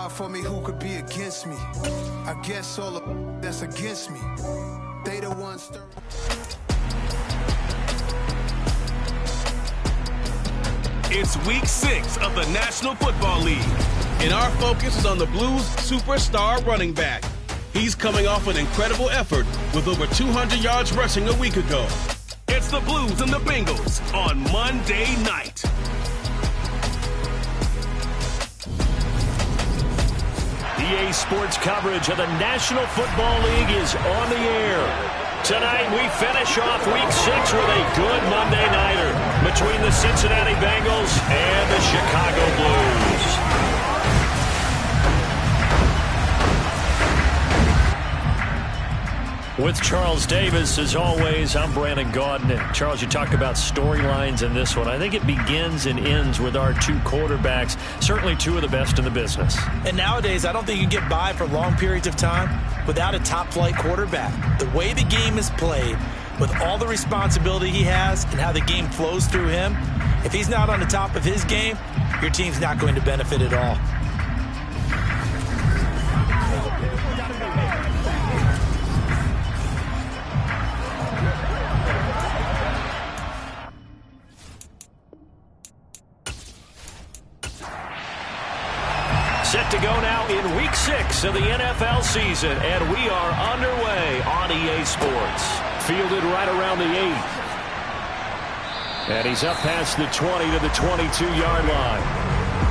God for me, who could be against me? I guess all of that's against me. They the ones stirring. It's week 6 of the National Football League, and our focus is on the Blues' superstar running back. He's coming off an incredible effort with over 200 yards rushing a week ago. It's the Blues and the Bengals on Monday night. EA Sports coverage of the National Football League is on the air. Tonight, we finish off Week 6 with a good Monday nighter between the Cincinnati Bengals and the Chicago Blues. With Charles Davis, as always, I'm Brandon Gaudin. And Charles, you talk about storylines in this one. I think it begins and ends with our two quarterbacks, certainly two of the best in the business. And nowadays, I don't think you can get by for long periods of time without a top-flight quarterback. The way the game is played, with all the responsibility he has and how the game flows through him, if he's not on the top of his game, your team's not going to benefit at all. Set to go now in Week 6 of the NFL season, and we are underway on EA Sports. Fielded right around the 8. And he's up past the 20 to the 22-yard line.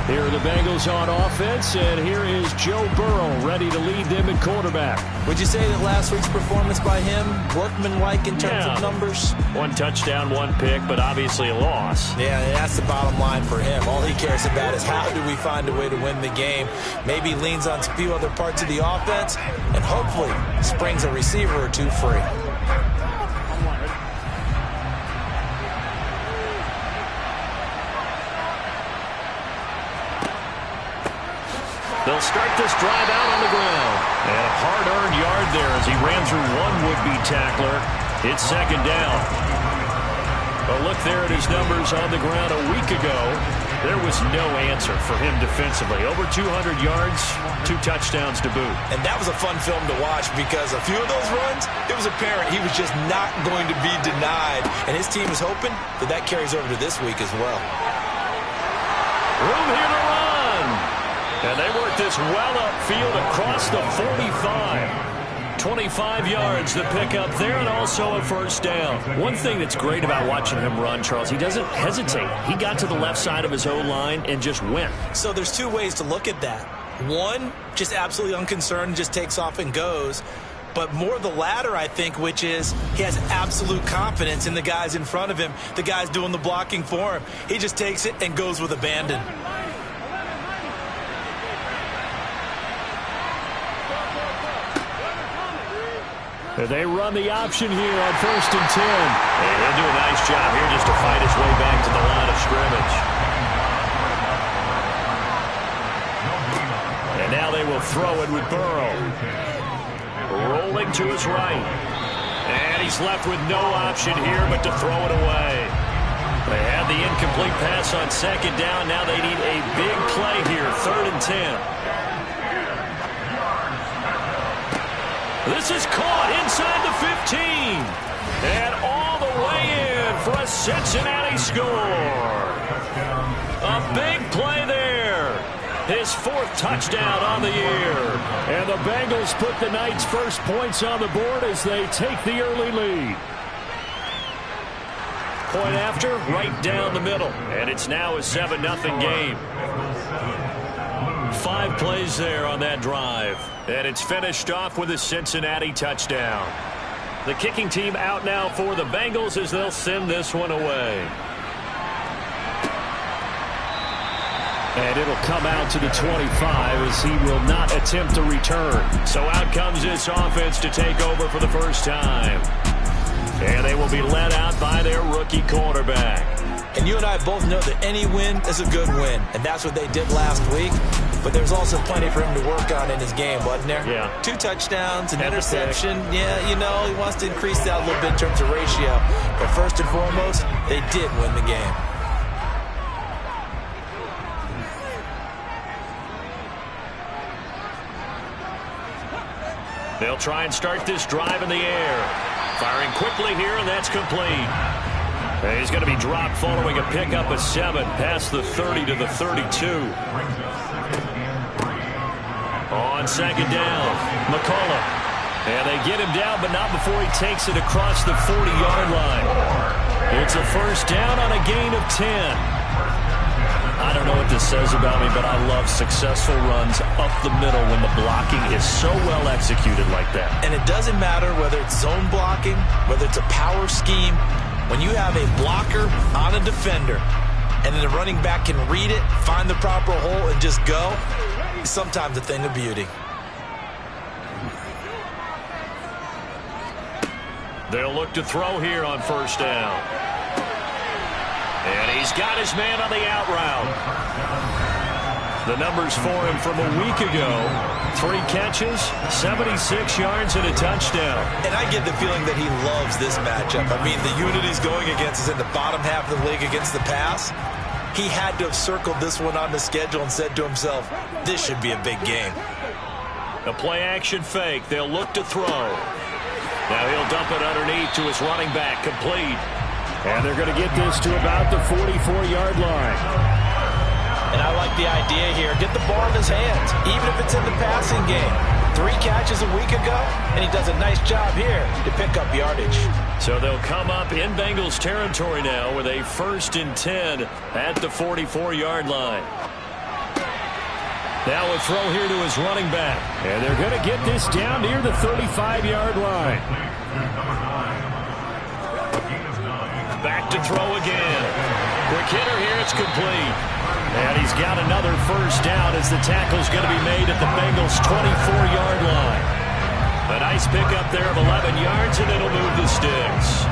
Here are the Bengals on offense, and here is Joe Burrow ready to lead them at quarterback. Would you say that last week's performance by him, workmanlike in terms of numbers? 1 touchdown, 1 pick, but obviously a loss. Yeah, that's the bottom line for him. All he cares about is how do we find a way to win the game. Maybe leans on a few other parts of the offense, and hopefully springs a receiver or two free. They'll start this drive out on the ground. And a hard-earned yard there as he ran through one would-be tackler. It's second down. A look there at his numbers on the ground a week ago. There was no answer for him defensively. Over 200 yards, 2 touchdowns to boot. And that was a fun film to watch because a few of those runs, it was apparent he was just not going to be denied. And his team is hoping that that carries over to this week as well. Room here to run. And they work this well upfield across the 45. 25 yards to pick up there and also a first down. One thing that's great about watching him run, Charles, he doesn't hesitate. He got to the left side of his O-line and just went. So there's 2 ways to look at that. One, just absolutely unconcerned, just takes off and goes. But more the latter, I think, which is he has absolute confidence in the guys in front of him, the guys doing the blocking for him. He just takes it and goes with abandon. They run the option here on 1st and 10. And he'll do a nice job here just to fight his way back to the line of scrimmage. And now they will throw it with Burrow. Rolling to his right. And he's left with no option here but to throw it away. They had the incomplete pass on 2nd down. Now they need a big play here, 3rd and 10. This is caught inside the 15. And all the way in for a Cincinnati score. A big play there. His 4th touchdown on the year. And the Bengals put the night's first points on the board as they take the early lead. Point after, right down the middle. And it's now a 7-0 game. 5 plays there on that drive. And it's finished off with a Cincinnati touchdown. The kicking team out now for the Bengals as they'll send this one away. And it'll come out to the 25 as he will not attempt to return. So out comes this offense to take over for the first time. And they will be led out by their rookie quarterback. And you and I both know that any win is a good win. And that's what they did last week. But there's also plenty for him to work on in his game, wasn't there? Yeah. 2 touchdowns, an interception. Yeah, you know, he wants to increase that a little bit in terms of ratio. But first and foremost, they did win the game. They'll try and start this drive in the air. Firing quickly here, and that's complete. He's going to be dropped following a pickup of 7 past the 30 to the 32. On second down, McCullough. And they get him down, but not before he takes it across the 40-yard line. It's a first down on a gain of 10. I don't know what this says about me, but I love successful runs up the middle when the blocking is so well executed like that. And it doesn't matter whether it's zone blocking, whether it's a power scheme. When you have a blocker on a defender, and then the running back can read it, find the proper hole, and just go, it's sometimes a thing of beauty. They'll look to throw here on first down. And he's got his man on the out route. The numbers for him from a week ago: 3 catches, 76 yards, and a touchdown. And I get the feeling that he loves this matchup. I mean, the unit he's going against is in the bottom half of the league against the pass. He had to have circled this one on the schedule and said to himself, this should be a big game. A play-action fake. They'll look to throw. Now he'll dump it underneath to his running back, complete. And they're going to get this to about the 44-yard line. And I like the idea here. Get the ball in his hands, even if it's in the passing game. 3 catches a week ago, and he does a nice job here to pick up yardage. So they'll come up in Bengals territory now with a 1st and 10 at the 44-yard line. Now a throw here to his running back. And they're going to get this down near the 35-yard line. Back to throw again. Quick hitter here, it's complete. And he's got another first down as the tackle's going to be made at the Bengals' 24-yard line. A nice pickup there of 11 yards, and it'll move the sticks.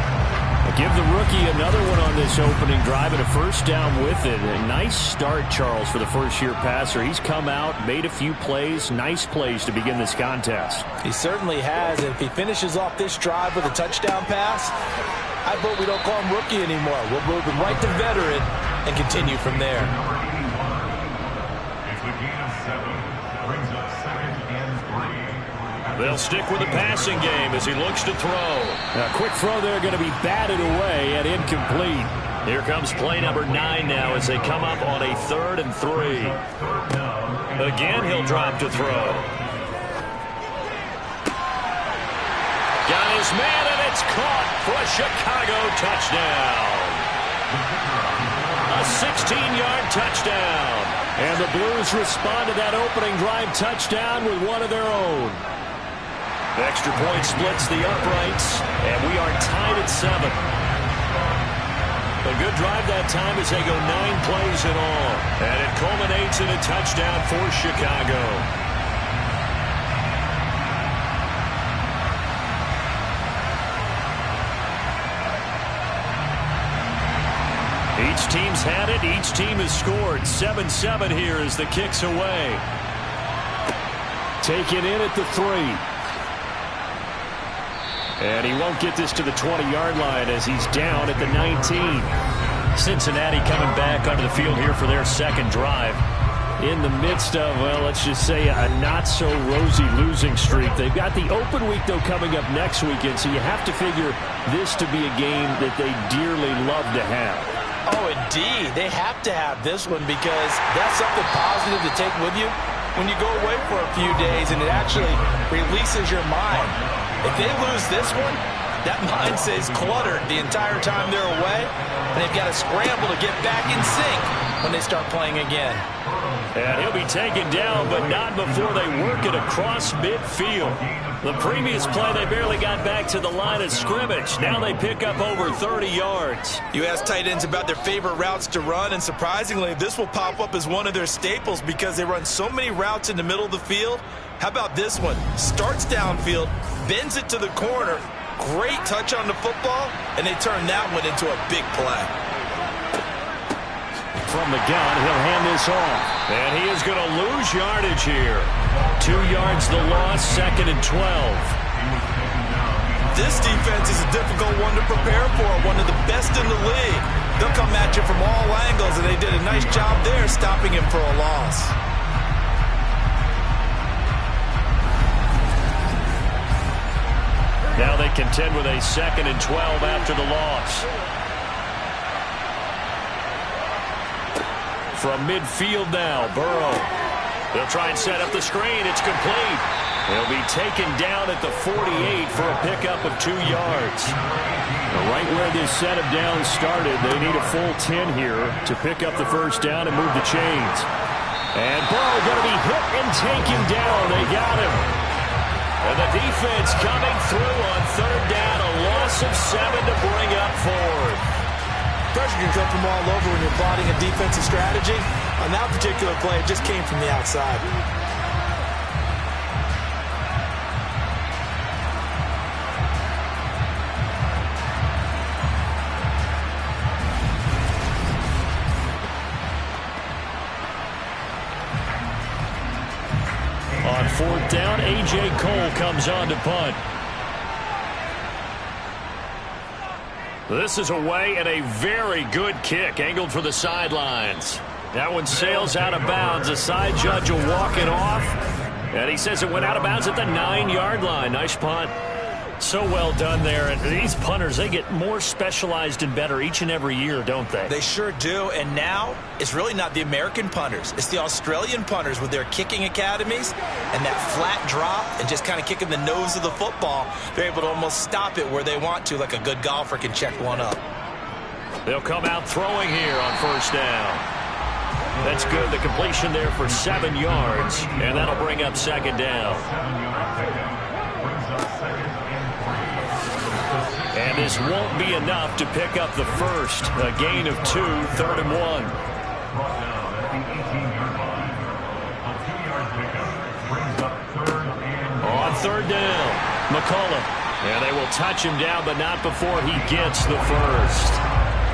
Give the rookie another one on this opening drive and a first down with it. A nice start, Charles, for the first-year passer. He's come out, made a few plays, nice plays to begin this contest. He certainly has, and if he finishes off this drive with a touchdown pass, I vote we don't call him rookie anymore. We'll move him right to veteran and continue from there. They'll stick with the passing game as he looks to throw. A quick throw there going to be batted away and incomplete. Here comes play number 9 now as they come up on a 3rd and 3. Again, he'll drop to throw. Got his man, and it's caught for a Chicago touchdown. A 16-yard touchdown. And the Blues respond to that opening drive touchdown with one of their own. The extra point splits the uprights, and we are tied at 7. A good drive that time as they go 9 plays in all. And it culminates in a touchdown for Chicago. Each team's had it. Each team has scored. 7-7 here as the kick's away. Taken in at the 3. And he won't get this to the 20-yard line as he's down at the 19. Cincinnati coming back onto the field here for their second drive. In the midst of, well, let's just say a not-so-rosy losing streak. They've got the open week, though, coming up next weekend, so you have to figure this to be a game that they dearly love to have. Oh, indeed. They have to have this one because that's something positive to take with you when you go away for a few days, and it actually releases your mind. If they lose this one, that mind stays cluttered the entire time they're away, and they've got to scramble to get back in sync when they start playing again. And he'll be taken down, but not before they work it across midfield. The previous play, they barely got back to the line of scrimmage. Now they pick up over 30 yards. You ask tight ends about their favorite routes to run, and surprisingly, this will pop up as one of their staples because they run so many routes in the middle of the field. How about this one? Starts downfield, bends it to the corner, great touch on the football, and they turn that one into a big play. From the gun, he'll hand this off. And he is going to lose yardage here. 2 yards the loss, 2nd and 12. This defense is a difficult one to prepare for, one of the best in the league. They'll come at you from all angles, and they did a nice job there stopping him for a loss. contend with a 2nd and 12 after the loss. From midfield now, Burrow. They'll try and set up the screen. It's complete. He'll be taken down at the 48 for a pickup of 2 yards. Right where this set of downs started, they need a full 10 here to pick up the first down and move the chains. And Burrow going to be hit and taken down. They got him. And the defense coming through on 3rd down. A loss of 7 to bring up 4th. Pressure can come from all over when you're plotting a defensive strategy. On that particular play, it just came from the outside. On 4th down, A.J. Cole comes on to punt. This is away and a very good kick angled for the sidelines. That one sails out of bounds. The side judge will walk it off. And he says it went out of bounds at the 9-yard line. Nice punt. So well done there. And these punters, they get more specialized and better each and every year, don't they? They sure do. And now it's really not the American punters. It's the Australian punters with their kicking academies and that flat drop and just kind of kicking the nose of the football. They're able to almost stop it where they want to, like a good golfer can check one up. They'll come out throwing here on 1st down. That's good. The completion there for 7 yards. And that'll bring up 2nd down. And this won't be enough to pick up the first. A gain of 2, 3rd and 1. On 3rd down, McCullough. And they will touch him down, but not before he gets the first.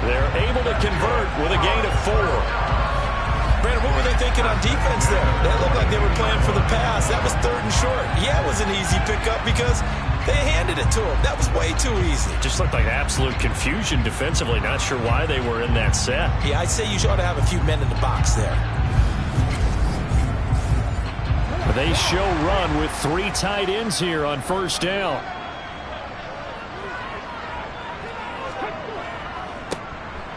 They're able to convert with a gain of 4. Brandon, what were they thinking on defense there? They looked like they were playing for the pass. That was 3rd and short. Yeah, it was an easy pickup because they handed it to him. That was way too easy. Just looked like absolute confusion defensively. Not sure why they were in that set. Yeah, I'd say you ought to have a few men in the box there. They show run with 3 tight ends here on 1st down.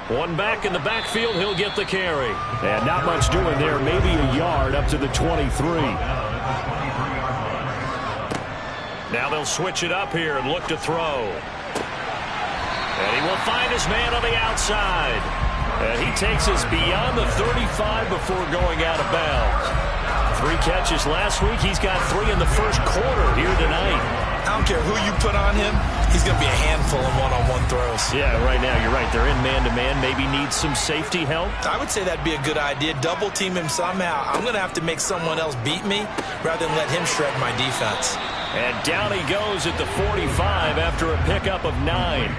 One back in the backfield. He'll get the carry. And not much doing there. Maybe a yard up to the 23. Now they'll switch it up here and look to throw. And he will find his man on the outside. And he takes us beyond the 35 before going out of bounds. 3 catches last week. He's got 3 in the first quarter here tonight. I don't care who you put on him. He's going to be a handful in one-on-one throws. Yeah, right now you're right. They're in man-to-man. Maybe need some safety help. I would say that'd be a good idea. Double team him somehow. I'm going to have to make someone else beat me rather than let him shred my defense. And down he goes at the 45 after a pickup of 9.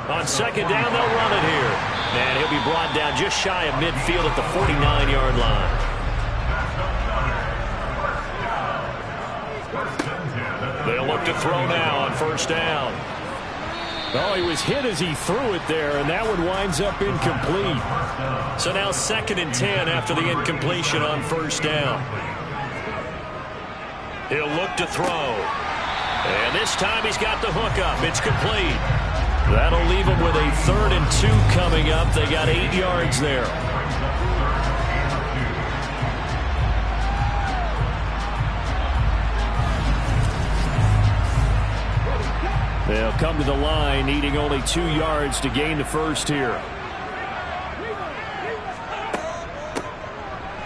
On 2nd down, they'll run it here. And he'll be brought down just shy of midfield at the 49-yard line. They'll look to throw now on 1st down. Oh, he was hit as he threw it there, and that one winds up incomplete. So now 2nd and 10 after the incompletion on 1st down. He'll look to throw. And this time he's got the hook up. It's complete. That'll leave him with a 3rd and 2 coming up. They got 8 yards there. They'll come to the line, needing only 2 yards to gain the first here.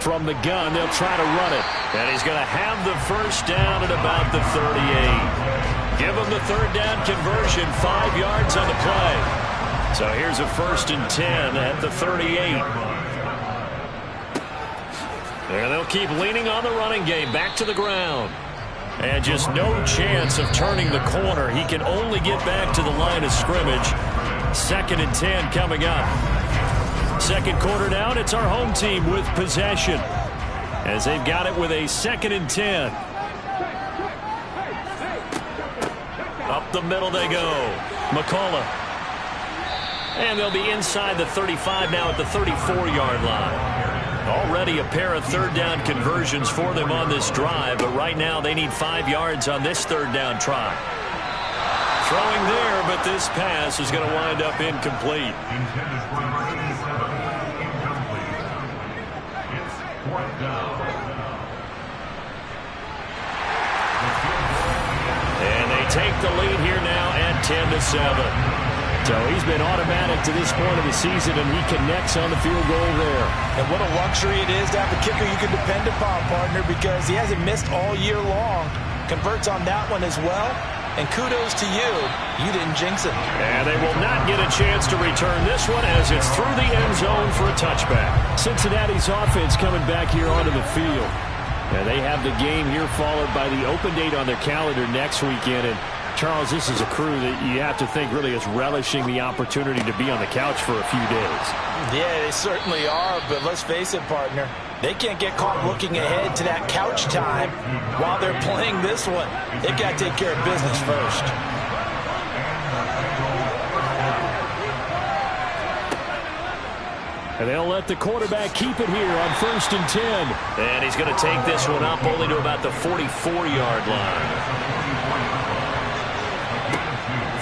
From the gun, they'll try to run it. And he's going to have the first down at about the 38. Give him the 3rd down conversion, 5 yards on the play. So here's a 1st and 10 at the 38. And they'll keep leaning on the running game, back to the ground. And just no chance of turning the corner. He can only get back to the line of scrimmage. 2nd and 10 coming up. 2nd quarter down, it's our home team with possession, as they've got it with a 2nd and 10. Up the middle they go. McCullough. And they'll be inside the 35 now at the 34-yard line. Already a pair of third down conversions for them on this drive, but right now they need 5 yards on this third down try. Throwing there, but this pass is going to wind up incomplete. And they take the lead here now at 10-7. So he's been automatic to this point of the season, and he connects on the field goal there. And what a luxury it is to have a kicker you can depend upon, partner, because he hasn't missed all year long. Converts on that one as well. And kudos to you. You didn't jinx it. And they will not get a chance to return this one as it's through the end zone for a touchback. Cincinnati's offense coming back here onto the field. And they have the game here followed by the open date on their calendar next weekend. And Charles, this is a crew that you have to think really is relishing the opportunity to be on the couch for a few days. Yeah, they certainly are, but let's face it, partner. They can't get caught looking ahead to that couch time while they're playing this one. They've got to take care of business first. And they'll let the quarterback keep it here on 1st and 10. And he's going to take this one up only to about the 44-yard line.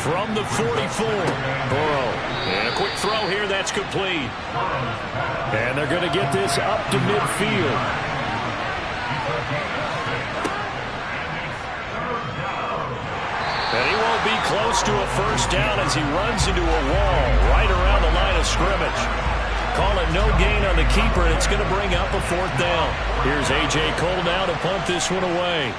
From the 44, Burrow. And a quick throw here, that's complete. And they're going to get this up to midfield. And he won't be close to a first down as he runs into a wall right around the line of scrimmage. Call it no gain on the keeper, and it's going to bring up a 4th down. Here's A.J. Cole now to punt this one away.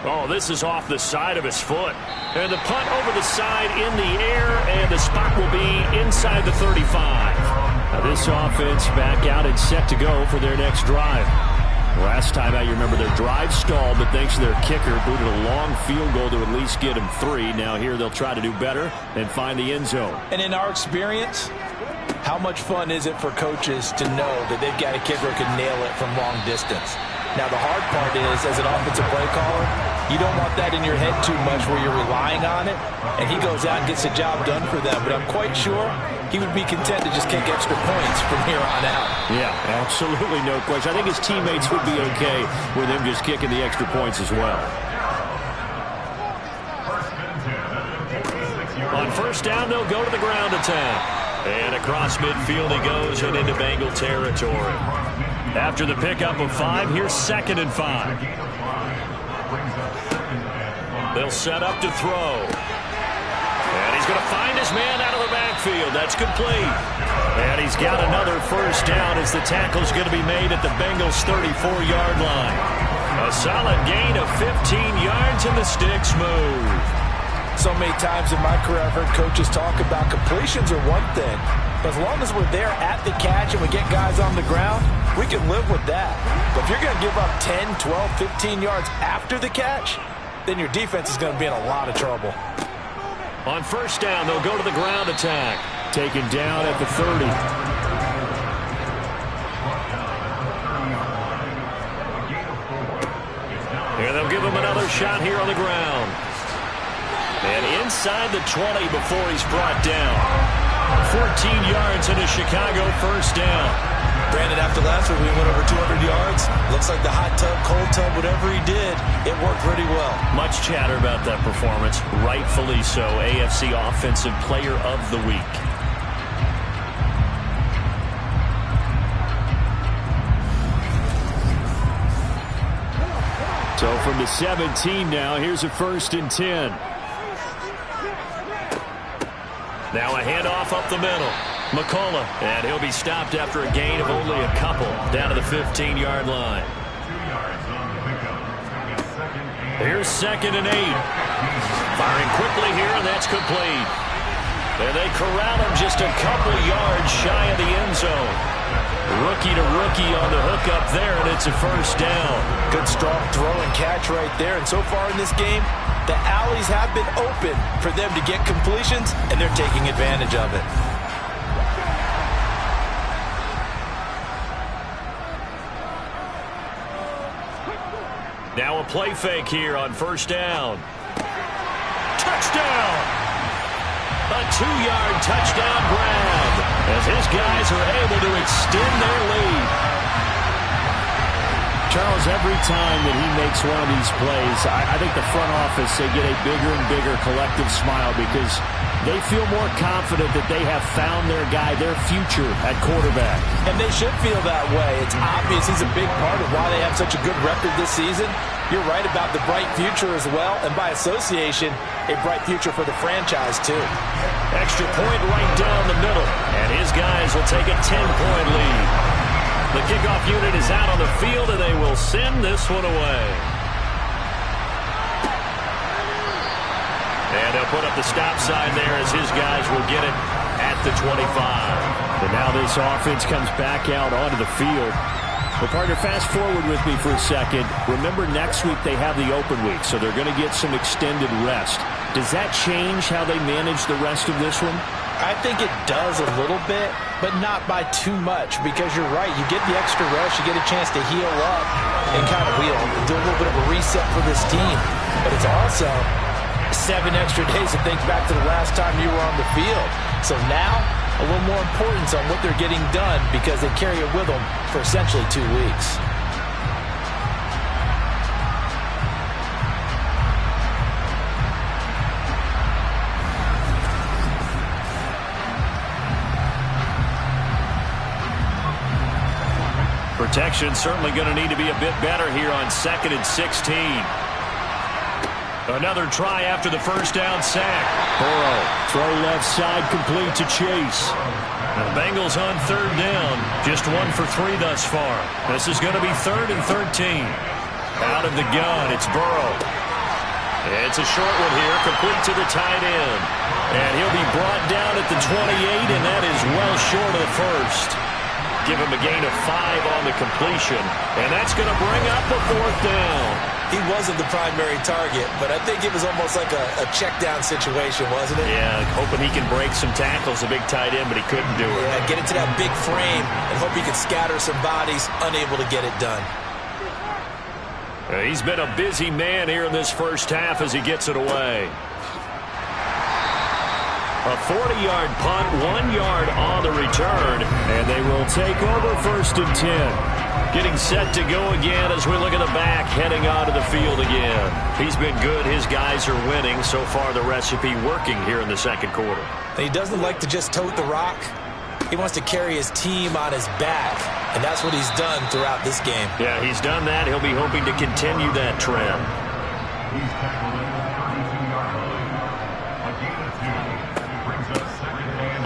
Oh, this is off the side of his foot. And the punt over the side in the air, and the spot will be inside the 35. Now this offense back out and set to go for their next drive. Last time out, you remember their drive stalled, but thanks to their kicker, booted a long field goal to at least get them 3. Now here they'll try to do better and find the end zone. And in our experience, how much fun is it for coaches to know that they've got a kicker who can nail it from long distance? Now, the hard part is, as an offensive play caller, you don't want that in your head too much where you're relying on it, and he goes out and gets the job done for them. But I'm quite sure he would be content to just kick extra points from here on out. Yeah, absolutely no question. I think his teammates would be okay with him just kicking the extra points as well. On 1st down, they'll go to the ground attack. And across midfield he goes and into Bengal territory. After the pickup of 5, here's 2nd and 5. They'll set up to throw. And he's going to find his man out of the backfield. That's complete. And he's got another first down as the tackle's going to be made at the Bengals' 34-yard line. A solid gain of 15 yards and the sticks move. So many times in my career I've heard coaches talk about completions are one thing. But as long as we're there at the catch and we get guys on the ground, we can live with that. But if you're going to give up 10, 12, 15 yards after the catch, then your defense is going to be in a lot of trouble. On 1st down, they'll go to the ground attack. Taken down at the 30. And they'll give him another shot here on the ground. And inside the 20 before he's brought down. 14 yards and a Chicago first down. Brandon, after last week, we went over 200 yards. Looks like the hot tub, cold tub, whatever he did, it worked pretty well. Much chatter about that performance. Rightfully so. AFC Offensive Player of the Week. So from the 17 now, here's a 1st and 10. Now a handoff up the middle. McCullough, and he'll be stopped after a gain of only a couple down to the 15-yard line. Here's 2nd and 8. Firing quickly here, and that's complete. And they corral him just a couple yards shy of the end zone. Rookie to rookie on the hook up there, and it's a first down. Good strong throw and catch right there. And so far in this game, the alleys have been open for them to get completions, and they're taking advantage of it. Now a play fake here on 1st down. Touchdown! A 2-yard touchdown grab. as his guys are able to extend their lead. Charles, every time that he makes one of these plays, I think the front office, they get a bigger and bigger collective smile because they feel more confident that they have found their guy, their future at quarterback. And they should feel that way. It's obvious he's a big part of why they have such a good record this season. You're right about the bright future as well, and by association, a bright future for the franchise too. Extra point right down the middle, and his guys will take a 10-point lead. The kickoff unit is out on the field, and they will send this one away. And they'll put up the stop sign there as his guys will get it at the 25. And now this offense comes back out onto the field. Well, partner, fast forward with me for a second. Remember, next week they have the open week, so they're going to get some extended rest. Does that change how they manage the rest of this one? I think it does a little bit, but not by too much, because you're right. You get the extra rest, you get a chance to heal up and kind of do a little bit of a reset for this team. But it's also 7 extra days to think back to the last time you were on the field. So now, a little more importance on what they're getting done because they carry it with them for essentially 2 weeks. Protection certainly going to need to be a bit better here on 2nd and 16. Another try after the first down sack. Burrow, throw left side, complete to Chase. Now the Bengals on 3rd down, just 1 for 3 thus far. This is going to be 3rd and 13. Out of the gun, it's Burrow. It's a short one here, complete to the tight end. And he'll be brought down at the 28, and that is well short of the first. Give him a gain of 5 on the completion, and that's going to bring up a 4th down. He wasn't the primary target, but I think it was almost like a check down situation, wasn't it? Yeah, hoping he can break some tackles, a big tight end, but he couldn't do it. Yeah, get into that big frame and hope he can scatter some bodies, unable to get it done. He's been a busy man here in this first half as he gets it away. A 40-yard punt, 1 yard on the return, and they will take over 1st and 10. Getting set to go again as we look at the back, heading onto the field again. He's been good. His guys are winning. So far, the recipe working here in the 2nd quarter. He doesn't like to just tote the rock. He wants to carry his team on his back, and that's what he's done throughout this game. Yeah, he's done that. He'll be hoping to continue that trend.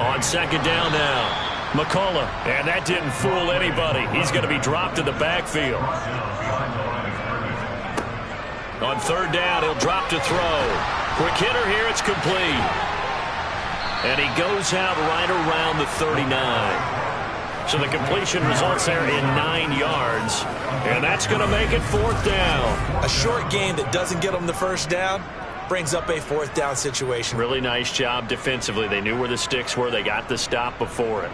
On 2nd down now. McCullough, and that didn't fool anybody. He's going to be dropped in the backfield. On 3rd down, he'll drop to throw. Quick hitter here, it's complete. And he goes out right around the 39. So the completion results there in 9 yards. And that's going to make it 4th down. A short game that doesn't get him the first down brings up a 4th down situation. Really nice job defensively. They knew where the sticks were. They got the stop before it.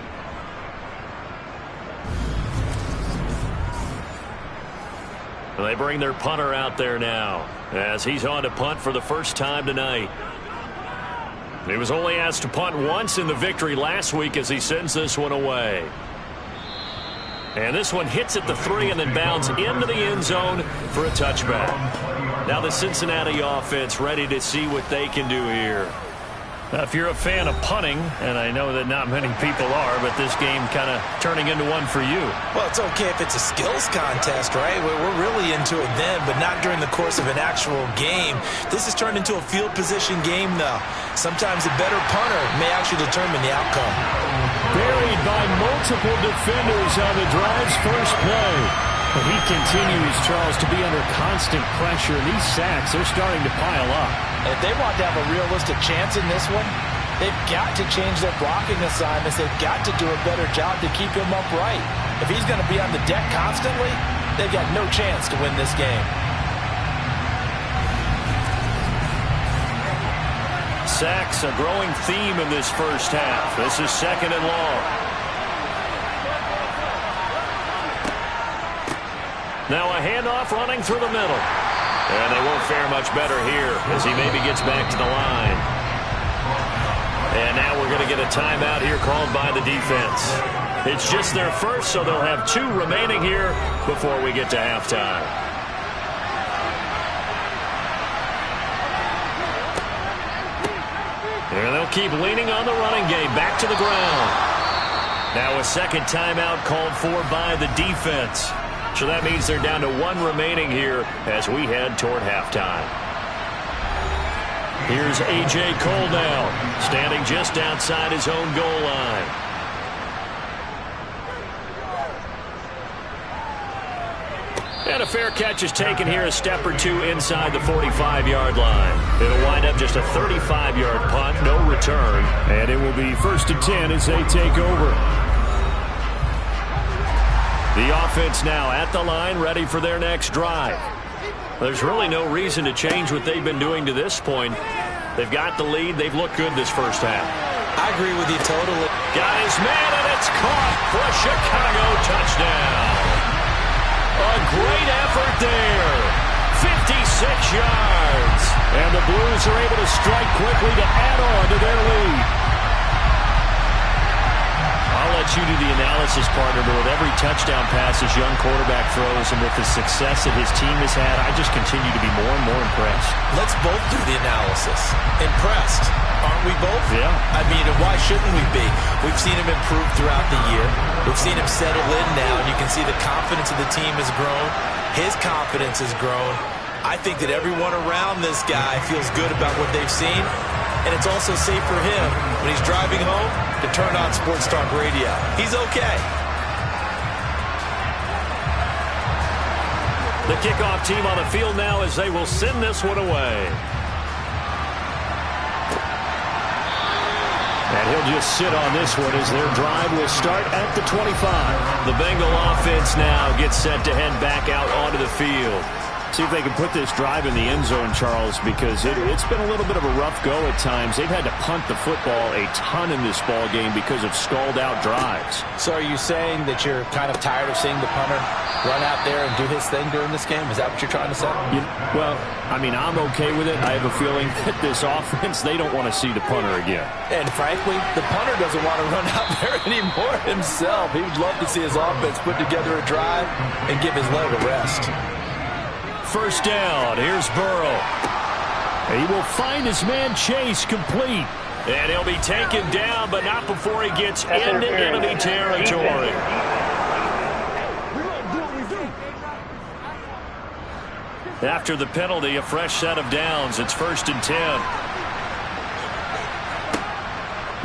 They bring their punter out there now as he's on to punt for the first time tonight. He was only asked to punt once in the victory last week as he sends this one away. And this one hits at the 3 and then bounds into the end zone for a touchback. Now the Cincinnati offense ready to see what they can do here. Now, if you're a fan of punting, and I know that not many people are, but this game kind of turning into one for you. Well, it's okay if it's a skills contest, right? We're really into it then, but not during the course of an actual game. This has turned into a field position game, though. Sometimes a better punter may actually determine the outcome. Buried by multiple defenders on the drive's first play. But he continues, Charles, to be under constant pressure. And these sacks, they're starting to pile up. And if they want to have a realistic chance in this one, they've got to change their blocking assignments. They've got to do a better job to keep him upright. If he's going to be on the deck constantly, they've got no chance to win this game. Sacks, a growing theme in this first half. This is 2nd and long. Now a handoff running through the middle. And they won't fare much better here as he maybe gets back to the line. And now we're going to get a timeout here called by the defense. It's just their first, so they'll have 2 remaining here before we get to halftime. And they'll keep leaning on the running game. Back to the ground. Now a second timeout called for by the defense. So that means they're down to 1 remaining here as we head toward halftime. Here's A.J. Cole now, standing just outside his own goal line. And a fair catch is taken here, a step or 2 inside the 45-yard line. It'll wind up just a 35-yard punt, no return. And it will be 1st and 10 as they take over. The offense now at the line, ready for their next drive. There's really no reason to change what they've been doing to this point. They've got the lead. They've looked good this first half. I agree with you totally. Got his man, and it's caught for a Chicago touchdown. A great effort there. 56 yards. And the Blues are able to strike quickly to add on to their lead. I'll let you do the analysis, partner, but with every touchdown pass his young quarterback throws and with the success that his team has had, I just continue to be more and more impressed. Let's both do the analysis. Impressed. Aren't we both? Yeah. I mean, why shouldn't we be? We've seen him improve throughout the year. We've seen him settle in now, and you can see the confidence of the team has grown. His confidence has grown. I think that everyone around this guy feels good about what they've seen, and it's also safe for him when he's driving home to turn on Sports Talk Radio. He's okay. The kickoff team on the field now as they will send this one away. And he'll just sit on this one as their drive will start at the 25. The Bengal offense now gets set to head back out onto the field. See if they can put this drive in the end zone, Charles, because it's been a little bit of a rough go at times. They've had to punt the football a ton in this ball game because of stalled-out drives. So are you saying that you're kind of tired of seeing the punter run out there and do his thing during this game? Is that what you're trying to say? Well, I mean, I'm okay with it. I have a feeling that this offense, they don't want to see the punter again. And frankly, the punter doesn't want to run out there anymore himself. He would love to see his offense put together a drive and give his leg a rest. First down, here's Burrow. He will find his man Chase complete. And he'll be taken down, but not before he gets into enemy territory. After the penalty, a fresh set of downs. It's 1st and 10.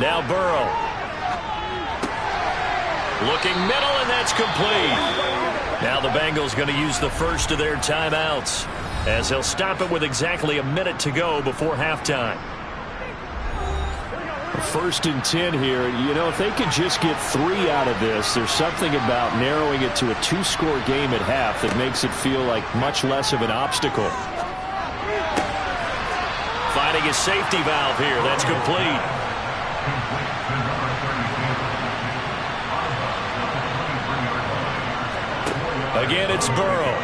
Now Burrow. Looking middle, and that's complete. Now the Bengals going to use the first of their timeouts as they'll stop it with exactly a minute to go before halftime. 1st and 10 here. You know, if they could just get 3 out of this, there's something about narrowing it to a 2-score game at half that makes it feel like much less of an obstacle. Finding a safety valve here. That's complete. Again, it's Burrow.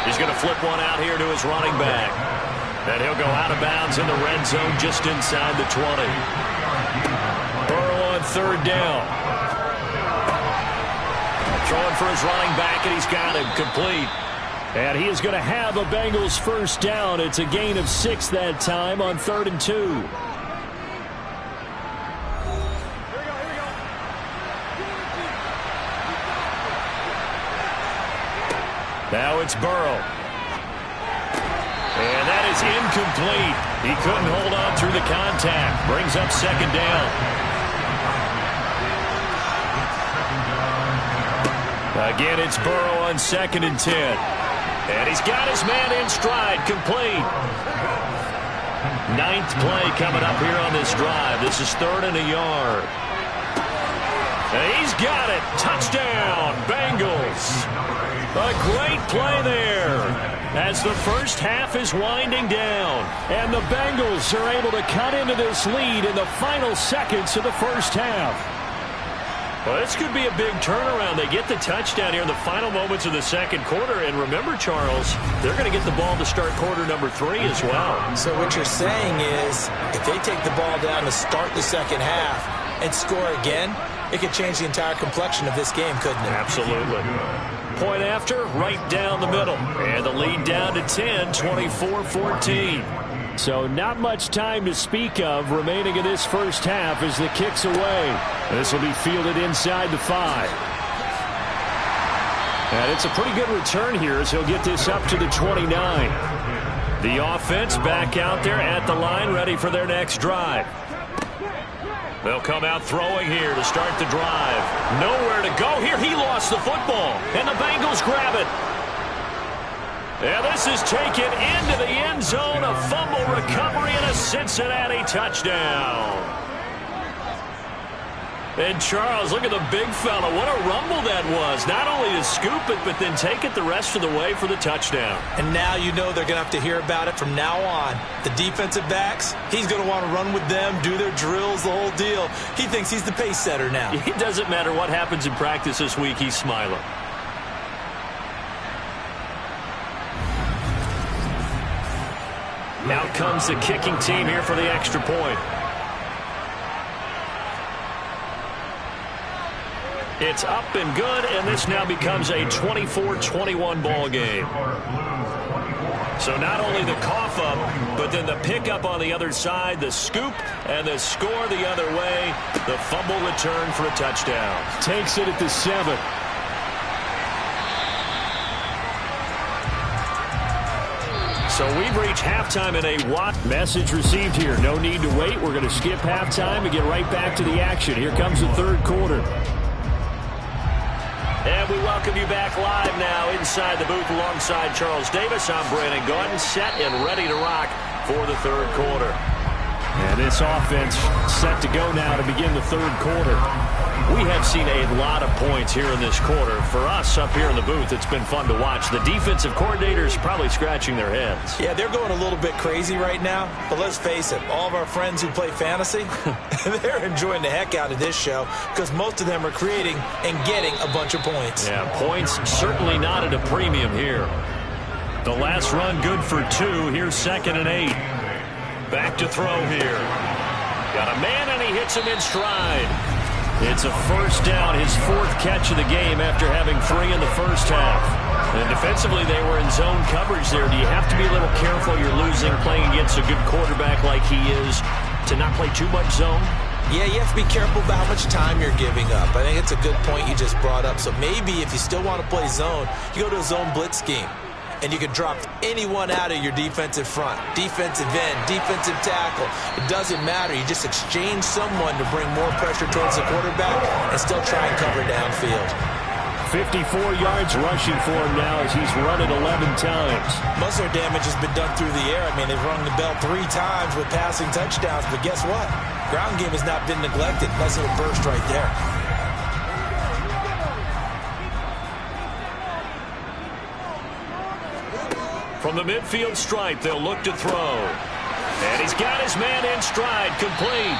He's going to flip one out here to his running back. And he'll go out of bounds in the red zone just inside the 20. Burrow on 3rd down. Throwing for his running back, and he's got him complete. And he is going to have a Bengals first down. It's a gain of 6 that time on 3rd and 2. Now it's Burrow. And that is incomplete. He couldn't hold on through the contact. Brings up 2nd down. Again, it's Burrow on 2nd and 10. And he's got his man in stride, complete. 9th play coming up here on this drive. This is 3rd and a yard. And he's got it. Touchdown, Bengals. A great play there as the first half is winding down. And the Bengals are able to cut into this lead in the final seconds of the first half. Well, this could be a big turnaround. They get the touchdown here in the final moments of the second quarter. And remember, Charles, they're going to get the ball to start quarter number 3 as well. So what you're saying is if they take the ball down to start the second half and score again, it could change the entire complexion of this game, couldn't it? Absolutely. Point after, right down the middle. And the lead down to 10, 24-14. So not much time to speak of remaining in this first half as the kick's away. This will be fielded inside the 5. And it's a pretty good return here as he'll get this up to the 29. The offense back out there at the line, ready for their next drive. They'll come out throwing here to start the drive. Nowhere to go here. He lost the football, and the Bengals grab it. And this is taken into the end zone. A fumble recovery and a Cincinnati touchdown. And Charles, look at the big fella. What a rumble that was. Not only to scoop it, but then take it the rest of the way for the touchdown. And now you know they're going to have to hear about it from now on. The defensive backs, he's going to want to run with them, do their drills, the whole deal. He thinks he's the pace setter now. It doesn't matter what happens in practice this week. He's smiling. Now comes the kicking team here for the extra point. It's up and good, and this now becomes a 24-21 ball game. So not only the cough up, but then the pickup on the other side, the scoop, and the score the other way. The fumble return for a touchdown. Takes it at the 7. So we've reached halftime in a what? Message received here. No need to wait. We're going to skip halftime and get right back to the action. Here comes the third quarter. And we welcome you back live now inside the booth alongside Charles Davis. I'm Brandon Gordon, set and ready to rock for the third quarter. And this offense set to go now to begin the third quarter. We have seen a lot of points here in this quarter. For us up here in the booth, it's been fun to watch. The defensive coordinators probably scratching their heads. Yeah, they're going a little bit crazy right now. But let's face it, all of our friends who play fantasy, they're enjoying the heck out of this show because most of them are creating and getting a bunch of points. Yeah, points certainly not at a premium here. The last run good for 2. Here's 2nd and 8. Back to throw here. Got a man, and he hits him in stride. It's a first down, his 4th catch of the game after having 3 in the first half. And defensively, they were in zone coverage there. Do you have to be a little careful? You're losing, playing against a good quarterback like he is, to not play too much zone? Yeah, you have to be careful about how much time you're giving up. I think it's a good point you just brought up. So maybe if you still want to play zone, you go to a zone blitz scheme. And you can drop anyone out of your defensive front, defensive end, defensive tackle. It doesn't matter. You just exchange someone to bring more pressure towards the quarterback and still try and cover downfield. 54 yards rushing for him now as he's run it 11 times. Most of their damage has been done through the air. I mean, they've rung the bell 3 times with passing touchdowns. But guess what? Ground game has not been neglected. Nice little burst right there. From the midfield stripe, they'll look to throw. And he's got his man in stride, complete.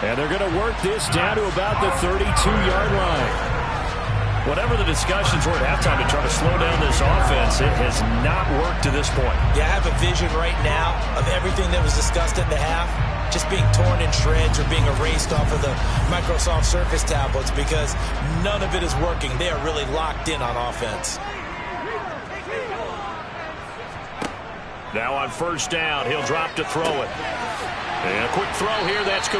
And they're going to work this down to about the 32-yard line. Whatever the discussions were at halftime to try to slow down this offense, it has not worked to this point. Yeah, I have a vision right now of everything that was discussed in the half just being torn in shreds or being erased off of the Microsoft Surface tablets because none of it is working. They are really locked in on offense. Now on first down, he'll drop to throw it. And a quick throw here, that's complete.